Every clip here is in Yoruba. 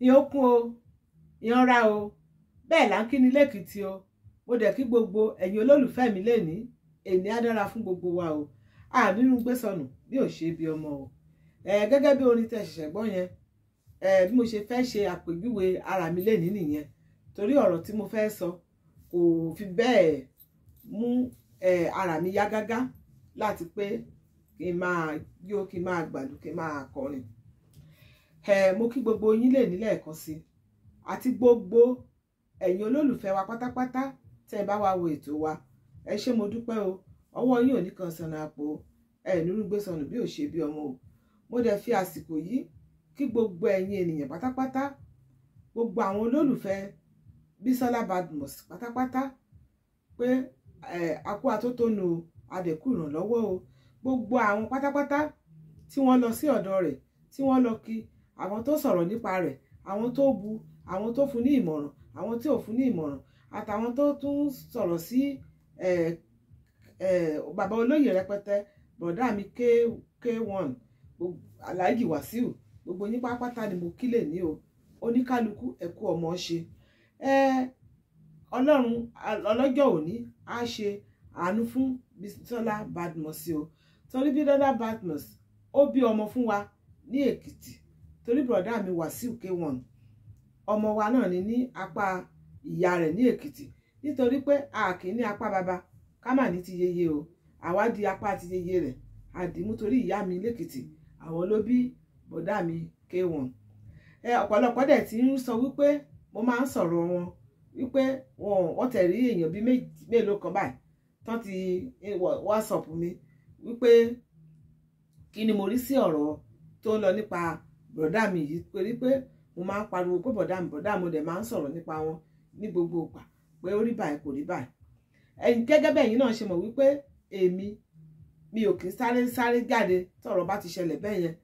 ìyókùn o ìyanra o bẹ́ẹ̀ là ń kí ni lẹ́kìtì o mo dẹ̀ kí gbogbo ẹ̀yin olólùfẹ́ mi lẹ́ni èní á dára fún gbogbo wa o nínú gbé sọnù bí ò ṣe bí ọmọ o gẹ́gẹ́ bí orin tẹ́ ṣẹ̀ṣẹ̀ gbọ́ yẹn bí mo ṣe fẹ́ ṣe àpèjúwe ara mi lẹ́ni nìyẹn torí ọ̀rọ̀ tí mo fẹ́ sọ kò fi bẹ́ẹ̀ mú ara mi yá gágá láti pé kí n máa yó kí n máa gbàlù kí n máa kọrin mo kí gbogbo yín lè nílẹ̀ ẹ̀kan sí àti gbogbo ẹ̀yin olólùfẹ́ wa pátápátá tẹ́ ẹ bá wa wo ètò wa ẹ ṣé mo dúpẹ́ o ọwọ́ yín ò ní kan sọnù àpò nínú gbé sọnù bí ò ṣe bí ọmọ o mo dẹ̀ fi àsìkò yìí kí gbogbo ẹ̀yin ènìyàn pátápátá gbogbo àwọn olólùfẹ́ Bísọ́lá Badmus pátápátá pé àkó àtótónu adẹ̀kù ìrànlọ́wọ́ o gbogbo àwọn pátápátá tí wọ́n lọ sí ọ̀dọ̀ rẹ̀ tí wọ́n lọ kí àwọn tó sọ̀rọ̀ nípa rẹ̀ àwọn tó bu àwọn tó fún ní ìmọ̀ràn àwọn tí ò fún ní ìmọ̀ràn àtàwọn tó tún sọ̀rọ̀ sí bàbá olóyè rẹpẹtẹ bọ̀dá mi K1 Alhaji Wasiu gbogbo yín pátápátá ni mo kí lè ní o oníkálukú ẹ̀kú ọmọ ṣe ọlọ́run ọlọ́jọ́ òní á ṣe àánú fún Bísọ́lá Badmus o torí Bísọ́lá Badmus ó bí ọmọ fún wa ní Èkìtì torí bọ̀dá mi Wasiu K1 ọmọ wa náà ní apá ìyá rẹ̀ ní Èkìtì nítorí pé a kì í ní apá bàbá ká mà ní ti yeye o àwa di apá ti yeye rẹ̀ àdìmú torí ìyá mi lẹ́kìtì àwọn ló bí bọ̀dá mi K1 ọ̀pọ̀lọpọ̀ dẹ̀ ti ń sọ wípé mo máa ń sọ̀rọ̀ wọn wípé wọ́n tẹ̀ rí èèyàn bí mélòó kan báyìí tán ti WhatsApp mi wípé kí ni mo rí sí ọ̀rọ̀ tó ń lọ nípa bọ̀dá mi yìí torí pé mo máa ń pariwo pé bọ̀dá mi dẹ̀ máa ń sọ̀rọ̀ nípa wọn ní gbogbo ìgbà pé ó rí báyìí kò rí báyìí ẹ̀yin gẹ́gẹ́ bẹ́ẹ̀ yín náà ṣe mọ̀ wípé mi ò kì í sáré jáde tọ̀rọ̀ bá ti ṣẹlẹ̀ bẹ́ẹ̀ yẹn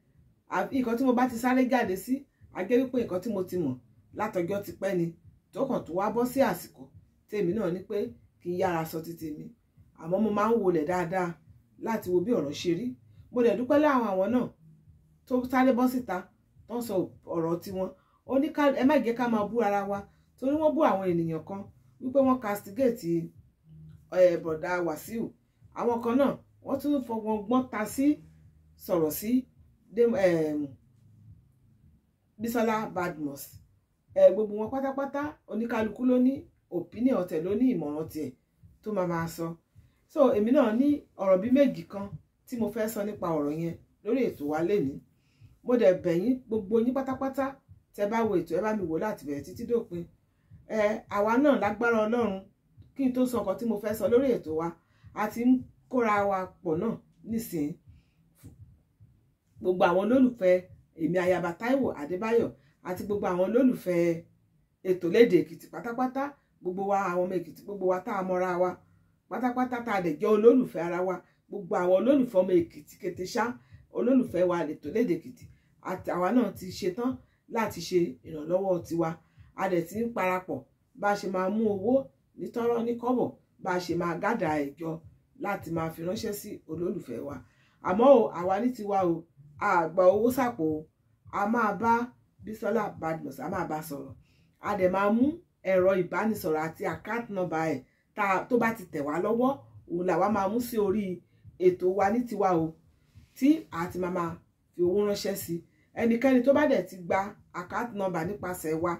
nǹkan tí mo bá ti sáré jáde sí ajẹ́ wípé nǹkan tí mo ti mọ̀ látọjọ́ ti pẹ́ ni tó kàn tó wá bọ́ sí àsìkò tèmi náà ní pé kí n yára sọ ti tèmi àmọ́ mo máa ń wọlẹ̀ dáadáa láti wo bí ọ̀rọ̀ ṣe rí mo dẹ̀ dúpẹ́ láwọn àwọn náà tó sáré bọ́ síta tó ń sọ ọ̀rọ̀ tiwọn ó ní ẹ má jẹ́ ká máa bú ara wa torí wọ́n bú àwọn ènìyàn kan wípé wọ́n castigate bọ̀dá Wàsíù àwọn kan náà wọ́n tún fọwọ́n gbọ́n ta sí sọ̀rọ̀ sí Bísọ́lá Badmus gbogbo wọn pátápátá oníkálukú ló ní opinion ọ̀tẹ̀ ló ní ìmọ̀ràn tiẹ̀ tó máa sọ so èmi náà ní ọ̀rọ̀ bí méjì kan tí mo fẹ́ sọ nípa ọ̀rọ̀ yẹn lórí ètò wa lénìí mo dẹ̀ bẹ̀ yín gbogbo yín pátápátá tẹ́ bá wo ètò ẹ bá mi wò láti bẹ̀rẹ̀ títí dópin àwa náà lágbára Ọlọ́run kí n tó sọ nǹkan tí mo fẹ́ sọ lórí ètò wa àti ń kóra wa pọ̀ náà nísìnyí gbogbo àwọn olólùfẹ́ èmi Ayaba Táíwò Adébáyọ̀ àti gbogbo àwọn olólùfẹ́ ètò lédè Èkìtì pátápátá gbogbo wa àwọn ọmọ Èkìtì gbogbo wa tá a mọ́ra wa pátápátá tá a dẹ̀ jẹ́ olólùfẹ́ ara wa gbogbo àwọn olólùfẹ́ ọmọ Èkìtì kété ṣá olólùfẹ́ wa ètò lédè Èkìtì àti àwa náà ti ṣetán láti ṣe ìrànlọ́wọ́ tiwa a dẹ̀ ti ń parapọ̀ bá a ṣe máa mú owó ní tọ́rọ́ ní kọ́bọ̀ bá a ṣe máa gádà ẹ̀jọ láti máa fi ránṣẹ́ sí olólùfẹ́ wa àmọ́ o àwa ní tiwa o a gba owó sàpò o a máa bá Bísọ́lá Badmus a máa bá sọ̀rọ̀ a dẹ̀ máa mú ẹ̀rọ ìbánisọ̀rọ̀ àti account number ẹ̀ tó bá ti tẹ̀ wá lọ́wọ́ òun làwa máa mú sí orí ètò wa ní tiwa o tí a ti máa fi owó ránṣẹ́ sí ẹnikẹ́ni tó bá dẹ̀ ti gba account number nípasẹ̀ wa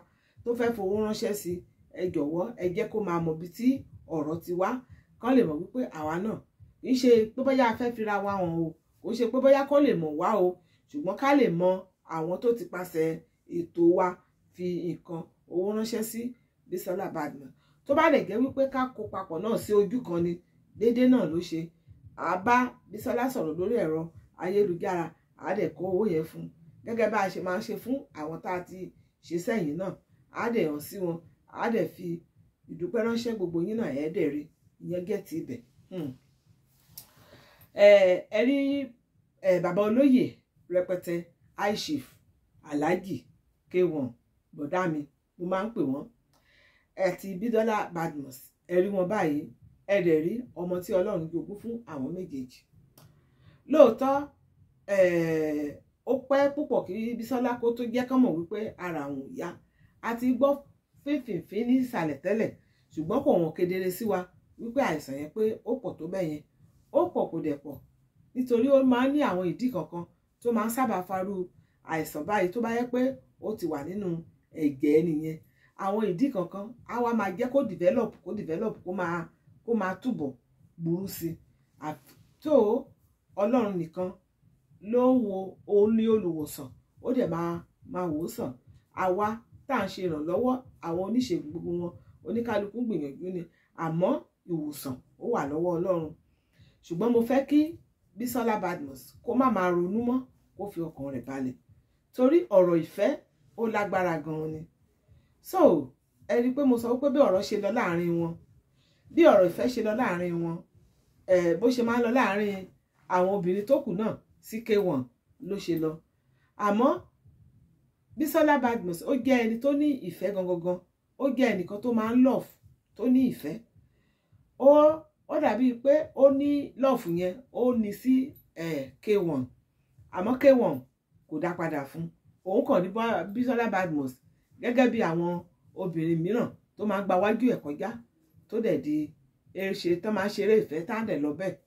tó fẹ́ fowó ránṣẹ́ sí ẹ jọ̀wọ́ ẹ jẹ́ kó máa mọ̀ bí tí ọ̀rọ̀ ti wá kán lè mọ̀ wípé àwa náà kì í ṣe pé bóyá a fẹ́ fira wa hàn o kò ṣe pé bóyá kó lè mọ̀ wá o ṣùgbọ́n ká lè mọ àwọn tó ti pasẹ̀ ètò wa fi nǹkan owó ránṣẹ́ sí Bísọ́lá Badmus tó bá lè jẹ́ wípé ká kó papọ̀ náà sí ojú kan ni déédéé náà ló ṣe a bá Bísọ́lá sọ̀rọ̀ lórí ẹ̀rọ ayélujára a dẹ̀ kó owó yẹn fún gẹ́gẹ́ bá a ṣe máa ń ṣe fún àwọn tá a ti ṣe sẹ́yìn náà a dẹ̀ hàn sí wọn a dẹ̀ fi ìdúpẹ́ ránṣẹ́ gbogbo yín náà ẹ̀ẹ́dẹ̀rẹ́ ìyẹn gẹ̀ẹ́tì ibẹ̀. Ẹ rí bàbá olóyè rẹpẹtẹ high chief Alhaji K1 bọ̀dá mi mo máa ń pè wọ́n àti Bídọ́lá Badmus ẹ rí wọn báyìí ẹ dẹ̀ rí ọmọ tí Ọlọ́run jogún fún àwọn méjèèjì. Lóòótọ́ ó pẹ́ púpọ̀ kí Bísọ́lá kó tó jẹ́ kán mọ̀ wípé ara òun ò yá a ti gbọ́ fínfínfín ní ìsàlẹ̀ tẹ́lẹ̀ ṣùgbọ́n kò wọ́n kedere sí wa wípé àìsàn yẹn pé ó pọ̀ tó bẹ́ẹ̀ yẹn ó pọ̀ kò dẹ̀ pọ̀ nítorí ó máa ń ní àwọn ìdí kankan tó máa ń sábà farú àìsàn báyìí tó bá yẹ pé ó ti wà nínú ẹ̀jẹ̀ nìyẹn àwọn ìdí kankan á wá máa jẹ́ kó develop kó máa túbọ̀ burú sí i tó Ọlọ́run nìkan ló ń wo òun ní olùwòsàn ó dẹ̀ máa wò ó sàn àwa tá à ń ṣe ìrànlọ́wọ́ àwọn oníṣègùn gbogbo wọn oníkálukú gbìyànjú ni àmọ́ ìwòsàn ó wà lọ́wọ́ Ọlọ́run ṣùgbọ́n mo fẹ́ kí Bísọ́lá Badmus kó má máa ronú mọ́ kó fi ọkàn rẹ̀ balẹ̀ torí ọ̀rọ̀ ìfẹ́ ó lágbára gan-an ni so ẹ rí i pé mo sọ pé bí ọ̀rọ̀ ṣe lọ láàrin wọn bí ọ̀rọ̀ ìfẹ́ ṣe lọ láàrin wọn bó ṣe máa ń lọ láàrin àwọn obìnrin tó kù náà sí K1 ló ṣe lọ àmọ́ Bísọ́lá Badmus ó jẹ́ ẹni tó ní ìfẹ́ gangan ó jẹ́ ẹnìkan tó máa ń love tó ní ìfẹ́ ó dàbí pé ó ní love yẹn ó ní sí K1 àmọ́ K1 kò dá padà fún òun kàn ní Bísọ́lá Badmus gẹ́gẹ́ bí àwọn obìnrin mìíràn tó máa ń gba wájú ẹ̀ kọjá tó dẹ̀ di ṣe tó máa ń ṣeré ìfẹ́ tá à dẹ̀ lọ bẹ́ẹ̀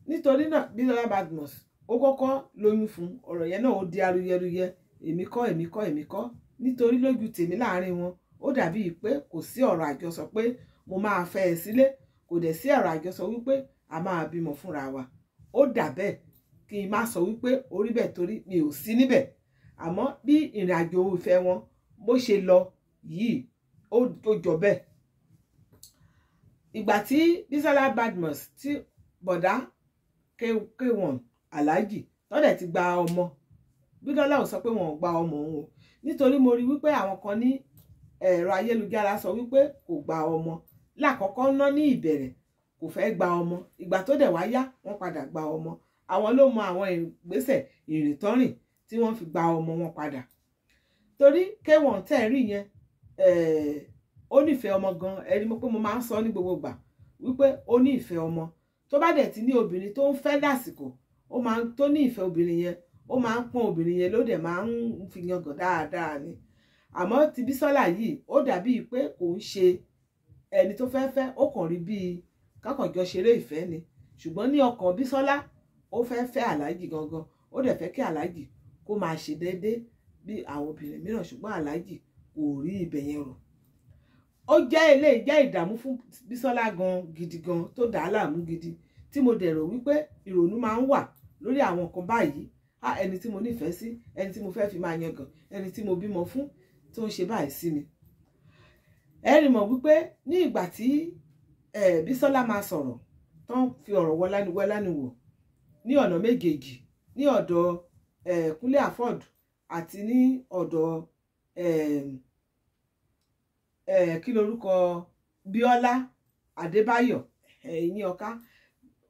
nítorí náà Bísọ́lá Badmus ó kọ́kọ́ lóyún fún ọ̀rọ̀ yẹn náà ó di arúyẹrúyẹ èmi kọ́ nítorí lójú tèmi láàrin wọn ó dàbí pé kò sí ọ̀rọ̀ àjọsọ pé mo máa fẹ́ ẹ sílé kò dẹ̀ sí ọ̀rọ̀ àjọsọ wípé a máa bímọ fúnra wa ó dà bẹ́ẹ̀ kí n má sọ wípé orí bẹ́ẹ̀ torí mi ò sí níbẹ̀ àmọ́ bí ìrìn àjò ìfẹ́ wọn bó ṣe lọ yìí ó jọ bẹ́ẹ̀ ìgbà tí Bísọ́lá Badmus tí bọ̀dá K1 Alhaji tọ́dẹ̀ ti gba ọmọ Bídọ́lá ò sọ pé wọn ò gba ọmọ òun o nítorí mo rí wípé àwọn kan ní ẹ̀rọ ayélujára sọ wípé kò gba ọmọ lákọ̀ọ́kọ́ ná ní ìbẹ̀rẹ̀ kò fẹ́ gba ọmọ ìgbà tó dẹ̀ wá yá wọ́n padà gba ọmọ àwọn ló mọ àwọn ìgbésẹ̀ ìrìntọ́rìn tí wọ́n fi gba ọmọ wọn padà torí K1 tẹ̀ rí yẹn ó nífẹ̀ẹ́ ọmọ gan ẹni mo pé mo máa ń sọ ní gbogbo ìgbà wípé ó ní ìfẹ́ ọmọ tó bá dẹ̀ ti ní obìnrin tó ń fẹ́ lásìkò ó máa ń tó ní ìfẹ́ obìnrin yẹn ó máa ń pọ́n obìnrin yẹn ló dẹ̀ máa ń fi yangàn dáadáa ni àmọ́ ti Bísọ́lá yìí ó dàbí pé kò ń ṣe ẹni tó fẹ́ ó kàn rí bíi kákànjọ ṣeré ìfẹ́ ni ṣùgbọ́n ní ọkàn Bísọ́lá ó fẹ́ Alhaji gangan ó dẹ̀ fẹ́ kí Alhaji kó máa ṣe déédéé bí àwọn obìnrin mìíràn ṣùgbọ́n Alhaji kò rí ibẹ̀ yẹn rò ó jẹ́ eléyìí jẹ́ ìdààmú fún Bísọ́lá gan gidi gan tó dà á láàmú gidi tí mo dẹ̀ rò wípé ìrònú máa ń wà lórí àwọn nǹkan báyìí ẹni tí mo nífẹ̀ẹ́ sí ẹni tí mo fẹ́ fi máa yangàn ẹni tí mo bímọ fún tó ń ṣe báyìí sí mi ẹ rí mọ̀ wípé ní ìgbà tí Bísọ́lá máa sọ̀rọ̀ tán fi ọ̀rọ̀ wọláni wò ní ọ̀nà méjèèjì ní ọ̀dọ̀ Kúnlé Afọ́d àti ní ọ̀dọ̀ kí lorúkọ Bíọ́lá Adébáyọ̀ ẹ̀yìn ọ̀ká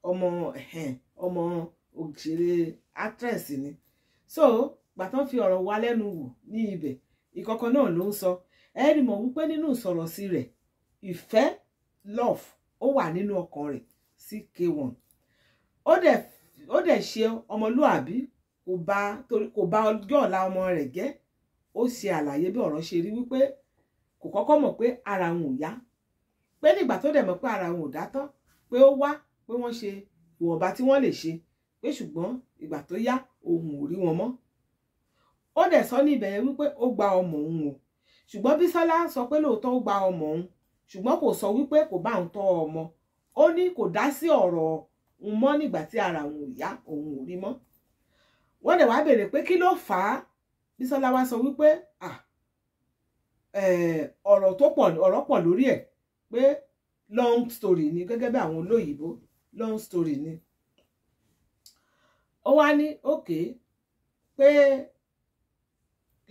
ọmọ òṣèré actress ni so gbàtán fi ọ̀rọ̀ wá lẹ́nu wò ní ibẹ̀ ìkọ̀kan náà ló ń sọ ẹ rí mọ̀ wípé nínú ìsọ̀rọ̀ sí rẹ̀ ìfẹ́ love ó wà nínú ọkàn rẹ̀ sí K1 ó dẹ̀ ṣe ọmọlúàbí kò bá ọjọ́ ọ̀la ọmọ rẹ̀ jẹ́ ó ṣe àlàyé bí ọ̀rọ̀ ṣe rí wípé kò kọ́kọ́ mọ̀ pé ara òun ò yá pé nígbà tó dẹ̀ mọ̀ pé ara òun ò dá tán pé ó wá pé wọ́n ṣe ìwọ̀nba tí wọ́n lè ṣe pé ṣùgbọ́n ìgbà tó yá òun ò rí wọn mọ́ ó dẹ̀ sọ ní ibẹ̀ yẹn wípé ó gba ọmọ òun o ṣùgbọ́n Bísọ́lá sọ pé lóòótọ́ ó gba ọmọ òun ṣùgbọ́n kò sọ wípé kò bá òun tọ́ ọmọ ó ní kò dá sí ọ̀rọ̀ òun mọ́ nígbà tí ara òun ò yá òun ò rí mọ́ wọ́n dẹ̀ wá béèrè pé kí ló fà á Bísọ́lá wá sọ wípé ọ̀rọ̀ pọ̀ lórí ẹ̀ pé long story ni gẹ́gẹ́ bí àwọn olóyìnbó long story ni ó wá ní òkè pé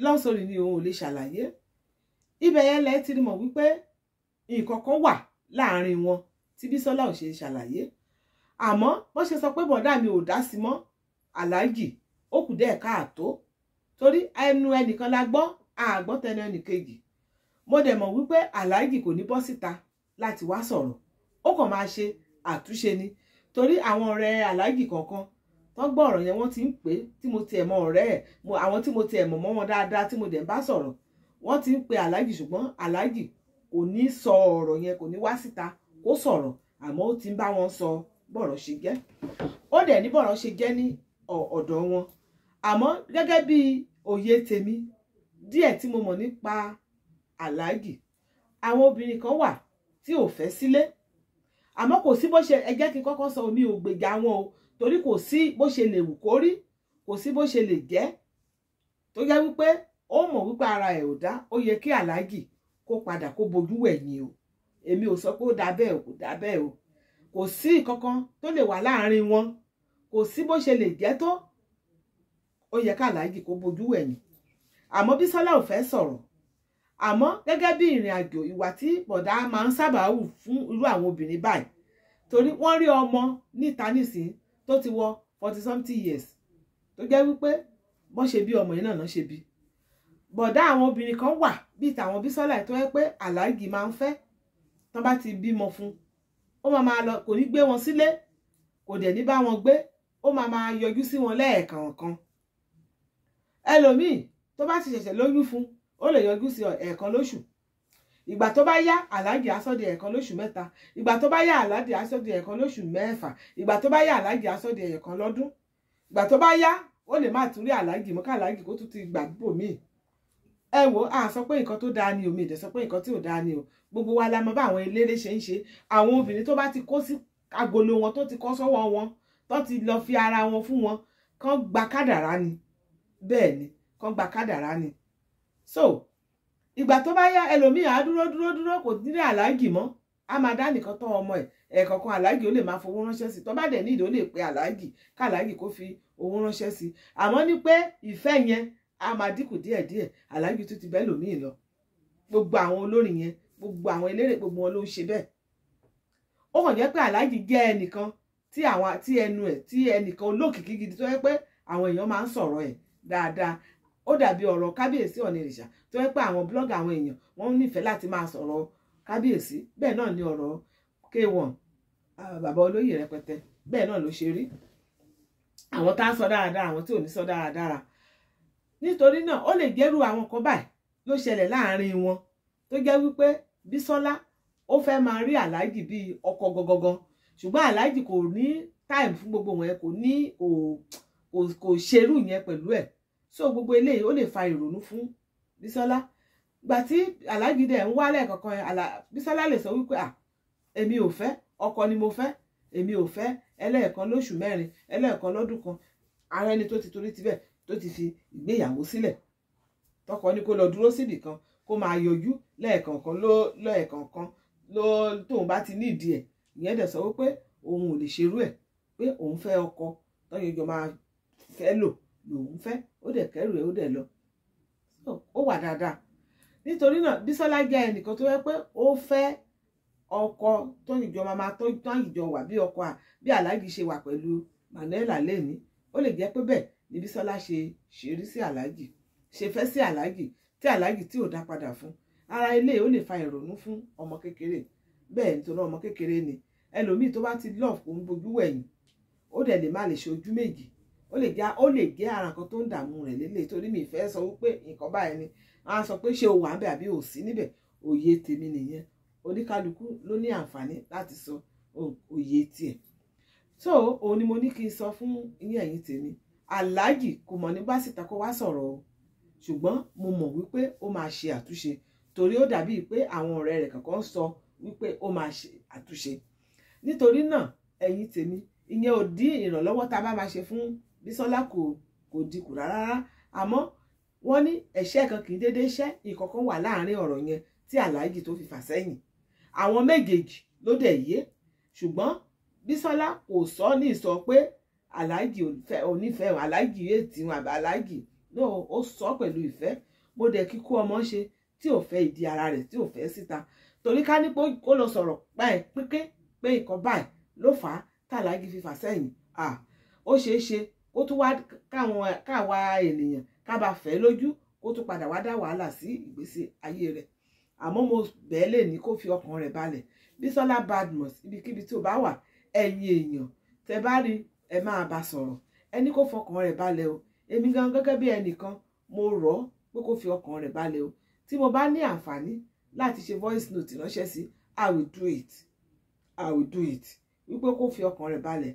long story ni òun ò lè ṣàlàyé ibẹ̀ yẹn lẹ́ ti rí mọ̀ wípé nǹkan kan wà láàrin wọn tí Bísọ́lá ò ṣe ṣàlàyé. Àmọ́ bó ṣe sọ pé bọ̀dá mi ò dá sí mọ́ Aláàjì, ó kù díẹ̀ káàtó, torí ẹnu ẹnìkan la gbọ́, a gbọ́ tẹnu ẹnìkejì. Mo dẹ̀ mọ̀ wípé Aláàjì kò ní bọ́ síta láti wá sọ̀rọ̀, ó kàn máa ṣe àtúnṣe ni, torí àwọn ọ̀rẹ́ Aláàjì kọ̀ọ̀kan tó gbọ́ ọ̀rọ̀ yẹn wọ́n ti ń pè tí mo tiẹ̀ mọ ọ̀rẹ́ ẹ̀, àwọn tí mo tiẹ̀ mọ̀ mọ́ wọn dáadáa tí mo dẹ̀ bá sọ̀rọ̀, wọ́n ti ń pe Aláàjì, ṣùgbọ́n Aláàjì kò ní sọ ọ̀rọ̀ yẹn, kò ní wá síta kó sọ̀rọ̀, àmọ́ ó ti ń bá wọn sọ bọ̀rọ̀ ṣe jẹ́. Ó dẹ̀ ní bọ̀rọ̀ ṣe jẹ́ ní ọ̀dọ̀ wọn. Àmọ́ gẹ́gẹ́ bí òye tèmi díẹ̀ tí mo mọ̀ nípa Aláàjì, àwọn obìnrin kan wà tí ò fẹ́ sílé. Àmọ́ kò sí bó ṣe, ẹ jẹ́ kí n kọ́kọ́ sọ, mi ò gbèjà wọn o, torí kò sí bó ṣe lè wù kó rí, kò sí bó ṣe lè jẹ́, tó jẹ́ wípé ó mọ̀ wípé ara ẹ̀ ò dá, ó yẹ kí Aláàjì kó padà kó bojú wẹ̀yìn o. Èmi ò sọ pé ó dá bẹ́ẹ̀ o, kò dá bẹ́ẹ̀ o, kò sí ìkankan tó lè wà láàrin wọn, kò sí bó ṣe lè jẹ́ tó, ó yẹ ká Aláàjì kó bojú wẹ̀yìn. Àmọ́ Bísọ́lá ò fẹ́ sọ̀rọ̀. Àmọ́ gẹ́gẹ́ bí ìrìn àjò ìwà tí bọ̀dá máa ń sábà hù fún irú àwọn obìnrin báyìí, torí wọ́n rí ọmọ níta nísìn tó ti wọ 40-something years, tó jẹ́ wípé bọ́n ṣe bí ọmọ yìí náà ṣe bí. Bọ̀dá àwọn obìnrin kan wà bí tàwọn Bísọ́lá tó yẹ pé Aláàjì máa ń fẹ́, tán bá ti bímọ fún, ó máa lọ, kò ní gbé wọn sílé, kò dẹ̀ ní bá wọn gbé, ó máa yọjú sí wọn lẹ́ẹ̀kọ̀ọ̀kan. Ẹlòmíì tó bá ti ṣẹ̀ṣẹ̀ lóyún fún, ó lè yọjú sí ẹ̀ẹ̀kan lóṣù. Ìgbà tó bá yá Aláàjì á sọ di ẹ̀ẹ̀kan lóṣù 3, ìgbà tó bá yá Aláàjì á sọ di ẹ̀ẹ̀kan lóṣù 6, ìgbà tó bá yá Aláàjì á sọ di ẹ̀ẹ̀kan lọ́dún, ìgbà tó bá yá ó lè má tún rí Aláàjì mọ́, ká Aláàjì kó tún ti gbàgbọ́ míì. Ẹ wò, a sọ pé nǹkan tó dáa ni o, mi dẹ̀ sọ pé nǹkan tí ò dáa ni o, gbogbo wa la mọ̀ bá àwọn eléré ṣe ń ṣe. Àwọn obìnrin tó bá ti kó sí agolo wọn, tó ti kọ́ sọ́wọ́ wọn, tó ti lọ fi ara wọn fún wọn, kán gba kádàrá ni, bẹ́ẹ̀ ni, kán gba kádàrá ni. So ìgbà tó bá yá ẹlòmíì á dúró kò ní rí Aláàjì mọ́, á máa dá nìkan tọ́ ọmọ ẹ̀, ẹ̀ẹ̀kọ̀kan Aláàjì ó lè máa fowó ránṣẹ́ sí, tó bá dẹ̀ nídìí ó lè pe Aláàjì ká Aláàjì kó fi owó ránṣẹ́ sí. Àmọ́ ní pé ìfẹ́ yẹn á máa dínkù díẹ̀díẹ̀, Aláàjì tún ti bẹ́ẹ̀ lòmíì lọ. Gbogbo àwọn olórin yẹn, gbogbo àwọn eléré, gbogbo wọn ló ń ṣe bẹ́ẹ̀. Ó hàn jẹ́ pé Aláàjì jẹ́ ẹnìkan tí ẹnu ẹ̀, tí ẹnìkan olókìkí gidi tó yẹ pé àwọn èèyàn máa ń sọ̀rọ̀ ẹ̀ dáadáa. Ó dàbí ọ̀rọ̀ Kábíyèsí Ọ̀nìrìṣà tó yẹ pé àwọn blọ́gà àwọn èèyàn wọ́n nífẹ̀ẹ́ láti máa sọ̀rọ̀ Kábíyèsí. Bẹ́ẹ̀ náà ni ọ̀rọ̀ K1 bàbá olóyè rẹpẹtẹ, bẹ́ẹ̀ náà ló ṣe rí. Àwọn tá ń sọ dáradára, àwọn tí ò ní sọ dáradára. Nítorí náà ó lè jẹ́rú àwọn kan báyìí ló ṣẹlẹ̀ láàrin wọn, tó jẹ́ wípé Bísọ́lá ó fẹ́ máa rí Aláàjì bíi ọkọ gangan, ṣùgbọ́n Aláàjì kò ní time fún gbogbo wọn, kò ṣerú yẹn pẹ̀lú ẹ̀. So gbogbo eléyìí ó lè fa ìrònú fún Bísọ́lá. Ìgbà tí Aláàjì dẹ̀ ń wálẹ̀ kankan, Bísọ́lá lè sọ wípé èmi ò fẹ́, ọkọ ni mo fẹ́, èmi ò fẹ́ ẹlẹ́ẹ̀kan lóṣù 4, ẹlẹ́ẹ̀kan lọ́dún kan. Ara ẹni tó ti torí tibẹ̀ tó ti fi ìgbéyàwó sílẹ̀, tọkọ ní kó lọ dúró síbì kan kó máa yọjú lẹ́ẹ̀kọ̀ọ̀kan tóun bá ti nídìí ẹ̀. Ìyẹn dẹ̀ sọ wípé òun ò lè ṣerú ẹ̀, pé òun fẹ́ ọkọ tọ́yọjọ máa fẹ́ lòun fẹ́, ó dẹ̀ kẹ́rù ẹ̀ ó dẹ̀ lọ. Ó wà dáadáa. Nítorí náà Bísọ́lá jẹ́ ẹnìkan tó yẹ pé ó fẹ́ ọkọ tọ́yọjọ máa tọ́yọjọ wà bí ọkọ bí Aláàjì ṣe wà pẹ̀lú Manuela lẹ́ni. Ó lè jẹ́ pé bẹ́ẹ̀ ni Bísọ́lá ṣe rí sí Aláàjì, ṣe fẹ́ sí Aláàjì, tí Aláàjì tí ò dá padà fún. Ara ilé ó lè fa ìrònú fún ọmọ kékeré. Bẹ́ẹ̀ nítorí ọmọ kékeré ni ẹlòmíì tó bá ti love kò ń bojú wẹ̀yìn, ó dẹ̀ lè má lè ṣe ojú méjì, ó lè jẹ́ ara nǹkan tó ń dààmú rẹ̀ lélẹ̀. Torí mi fẹ́ sọ wípé nǹkan báyìí ni a sọ pé ṣé o wà níbẹ̀ àbí o sí níbẹ̀. Òye tèmi nìyẹn, oníkálukú ló ní àǹfààní láti sọ òye tiẹ̀. So òun ni mo ní kí n sọ fún yín ẹ̀yin tèmi. Aláàjì kò mọ̀ ní bá síta kó wá sọ̀rọ̀ o, ṣùgbọ́n mo mọ̀ wípé ó máa ṣe àtúnṣe, torí ó dàbí pé àwọn ọ̀rẹ́ rẹ̀ kankan sọ wípé ó máa ṣe àtúnṣe. Nítorí náà ẹ̀yin tèmi, ìyẹn ò dí ìrànlọ́wọ́ tá a bá máa ṣe fún Bísọ́lá kò dínkù rárá. Àmọ́ wọ́n ní ẹ̀ṣẹ̀ kan kì í dédé ṣẹ́, nǹkan kan wà láàrin ọ̀rọ̀ yẹn tí Aláàjì tó fi fà sẹ́yìn. Àwọn méjèèjì ló dẹ̀ yé, ṣùgbọ́n Bísọ́lá kò sọ ní ìsọ pé Aláàjì onífẹ́ Aláàjì ètì wọn àbí Aláàjì náà, ó sọ pẹ̀lú ìfẹ́. Mo dẹ̀ kíkú ọmọ ṣe tí ò fẹ́ ìdí ara rẹ̀, tí ò fẹ́ síta, torí ká ní kó lọ sọ̀rọ̀ báyìí pé nǹkan báyìí ló fà á tàlágì fífà sẹ́yìn ó ṣeé ṣe kó tún wá káwa ènìyàn ká bá fẹ́ lójú kó tún padà wá dá wàhálà sí ìgbésí ayé rẹ̀. Àmọ́ mo bẹ́ẹ̀ lè ní kó fi ọkàn rẹ̀ balẹ̀. Bísọ́lá Badmus ibikíbi tí ó bá wà, ẹ̀yin èèyàn tẹ́ bá rí ẹ máa bá sọ̀rọ̀, ẹni kó fọkàn rẹ̀ balẹ̀ o. Èmi gan gẹ́gẹ́ bí ẹnìkan mo rọ̀ pé kó fi ọkàn rẹ̀ balẹ̀ o. Tí mo bá ní àǹfààní láti ṣe voice note ránṣẹ́ sí, I will do it. I will do it. Wípé kó fi ọkàn rẹ̀ balẹ̀.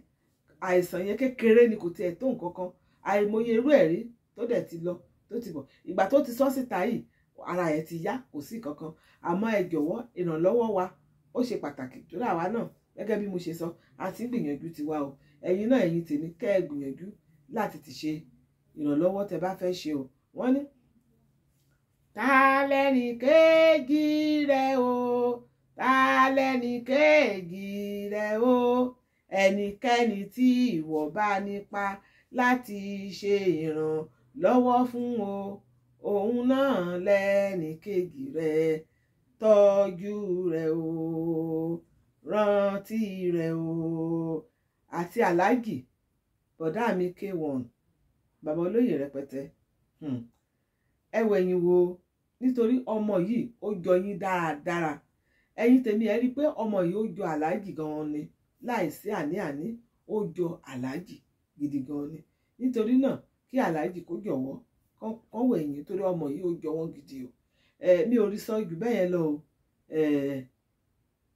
Àìsàn yẹn kékeré ni kò tiẹ̀ tó nǹkan kan. Àìmọye irú ẹ̀rí tó dẹ̀ ti lọ tó ti bọ̀. Ìgbà tó ti sọ síta yìí ara ẹ̀ ti yá, kò sí kankan. Àmọ́ ẹ jọ̀wọ́ ìrànlọ́wọ́ wa ó ṣe pàtàkì torí àwa náà gẹ́gẹ́ bí mo ṣe sọ a ti ń gbìyànjú tiwa o. Ẹ̀yin náà ẹ̀yin tèmi kẹ́ ẹ gbìyànjú láti ti ṣe ìrànlọ́wọ́ tẹ́ bá fẹ́ ṣe o. Wọ́n ní ta lẹ́ni kejì rẹ o, ta lẹ́ni kejì rẹ o, ẹnikẹ́ni tí ìwọ bá nípa láti ṣe ìrànlọ́wọ́ fún o, òun náà lẹ́ni kejì rẹ, tọ́jú rẹ o, rántí rẹ o. Àti aláàjì bọ̀dá mi K1 bàbá olóyè rẹpẹtẹ ẹ wẹ̀yìn wò nítorí ọmọ yìí ó jọ yín dáradára. Ẹ̀yin tèmi ẹ rí i pé ọmọ yìí ó jọ aláàjì gan-an ni, láìsí àní-àní ó jọ aláàjì gidi gan-an ni. Nítorí náà kí aláàjì kó jọ̀wọ́ kán wẹ̀yìn torí ọmọ yìí ó jọ wọ́n gidi o. Mi ò rí sọ jù bẹ́ẹ̀ yẹn lọ o.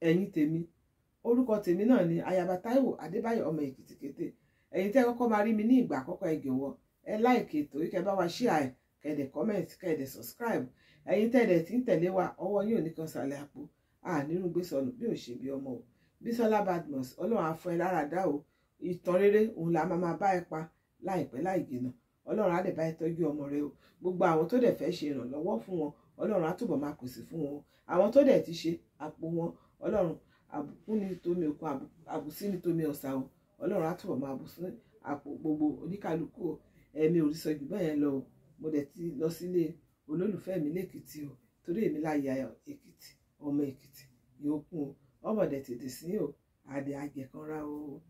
Ẹ̀yin tèmi orúkọ tèmi náà ni Ayaba Táíwò Adébáyọ̀ ọmọ Èkìtì Kété. Ẹ̀yin tẹ́ kọ́kọ́ máa rí mi ní ìgbà àkọ́kọ́ ẹ jọ̀wọ́ ẹ like ètò yìí kẹ́ bá wa share kẹ́dẹ̀ comment kẹ́dẹ̀ subscribe. Ẹ̀yin tẹ́dẹ̀ tí ń tẹ̀lé wa ọwọ́ yín ò ní kan sàlẹ̀ àpò nínú gbé sọnù bí ò ṣe bí ọmọ o. Bísọ́lá Badmus ọlọ́run á fún ẹ lára dá o. Ìtàn rere òun la máa bá ẹ pa láìpẹ́ láì jìnnà. Ọlọ́run á dẹ̀ bá ẹ tọ́jú ọmọ rẹ o. Gbogbo àwọn tó dẹ̀ fẹ́ ṣe ìrànlọ́wọ́ fún wọn ọlọ́run á túbọ̀ máa pèsè fún wọn. Àwọn tó dẹ̀ ti ṣe àpò wọn ọlọ́run àbùkún ní tómi òkun àbùsí ní tómi ọ̀sà o. Ọlọ́run á túbọ̀ máa bù sí àpò gbogbo oníkálukú o. Ẹ̀mí ò rí sọ jù bẹ́ẹ̀ yẹn lọ o. Mo dẹ̀ ti lọ sílé olólùfẹ́ mi lẹ́kìtì o torí èmi láyà Èkìtì ọmọ Èkìtì yóò kún o. Ọmọ dẹ̀ tètè sí o àdè àjẹkànra o.